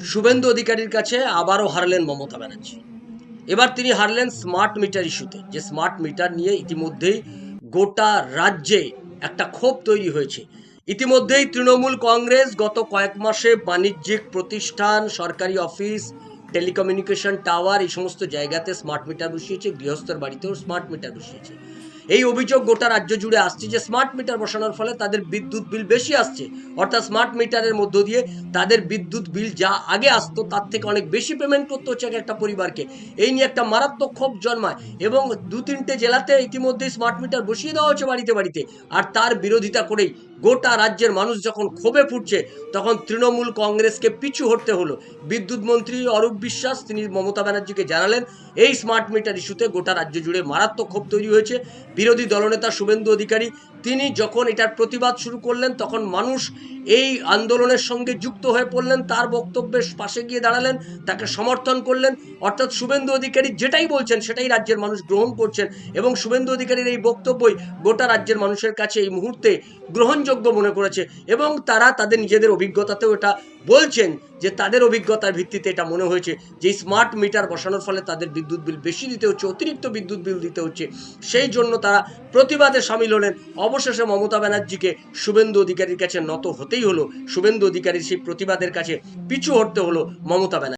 শুভেন্দু অধিকারীর কাছে আবারও হারলেন মমতা ব্যানার্জি। এবার তিনি হারলেন স্মার্ট মিটার ইস্যুতে। যে স্মার্ট মিটার নিয়ে ইতিমধ্যেই গোটা রাজ্যে একটা ক্ষোভ তৈরি হয়েছে। ইতিমধ্যেই তৃণমূল কংগ্রেস গত কয়েক মাসে বাণিজ্যিক প্রতিষ্ঠান, সরকারি অফিস, টেলিকমিউনিকেশন টাওয়ার এই সমস্ত জায়গাতে স্মার্ট মিটার বসিয়েছে, গৃহস্থের বাড়িতেও স্মার্ট মিটার বসিয়েছে। এই অভিযোগ গোটা রাজ্য জুড়ে আসছে যে স্মার্ট মিটার বসানোর ফলে তাদের বিদ্যুৎ বিল বেশি আসছে। অর্থাৎ স্মার্ট মিটারের মধ্য দিয়ে তাদের বিদ্যুৎ বিল যা আগে আসতো তার থেকে অনেক বেশি পেমেন্ট করতে হচ্ছে একটা পরিবারকে। এই নিয়ে একটা মারাত্মক ক্ষোভ জন্মায় এবং ২-৩টে জেলাতে ইতিমধ্যেই স্মার্ট মিটার বসিয়ে দেওয়া হচ্ছে বাড়িতে বাড়িতে। আর তার বিরোধিতা করেই গোটা রাজ্যের মানুষ যখন ক্ষোভে ফুটছে তখন তৃণমূল কংগ্রেসকে পিছু হটতে হলো। বিদ্যুৎ মন্ত্রী অরূপ বিশ্বাস তিনি মমতা ব্যানার্জিকে জানালেন এই স্মার্ট মিটার ইস্যুতে গোটা রাজ্য জুড়ে মারাত্মক ক্ষোভ তৈরি হয়েছে। বিরোধী দলনেতা শুভেন্দু অধিকারী তিনি যখন এটার প্রতিবাদ শুরু করলেন তখন মানুষ এই আন্দোলনের সঙ্গে যুক্ত হয়ে পড়লেন, তার বক্তব্যের পাশে গিয়ে দাঁড়ালেন, তাকে সমর্থন করলেন। অর্থাৎ শুভেন্দু অধিকারী যেটাই বলছেন সেটাই রাজ্যের মানুষ গ্রহণ করছেন এবং শুভেন্দু অধিকারীর এই বক্তব্যই গোটা রাজ্যের মানুষের কাছে এই মুহূর্তে গ্রহণযোগ্য মনে করেছে এবং তারা তাদের নিজেদের অভিজ্ঞতাতেও এটা বলছেন যে তাদের অভিজ্ঞতার ভিত্তিতে এটা মনে হয়েছে যে স্মার্ট মিটার বসানোর ফলে তাদের বিদ্যুৎ বিল বেশি দিতে হচ্ছে, অতিরিক্ত বিদ্যুৎ বিল দিতে হচ্ছে। সেই জন্য তারা প্রতিবাদে সামিল হলেন। অবশেষে মমতা ব্যানার্জিকে শুভেন্দু অধিকারীর কাছে নত হতেই হলো। শুভেন্দু অধিকারীর সেই প্রতিবাদের কাছে পিছু হটতে হলো মমতা ব্যানার্জি।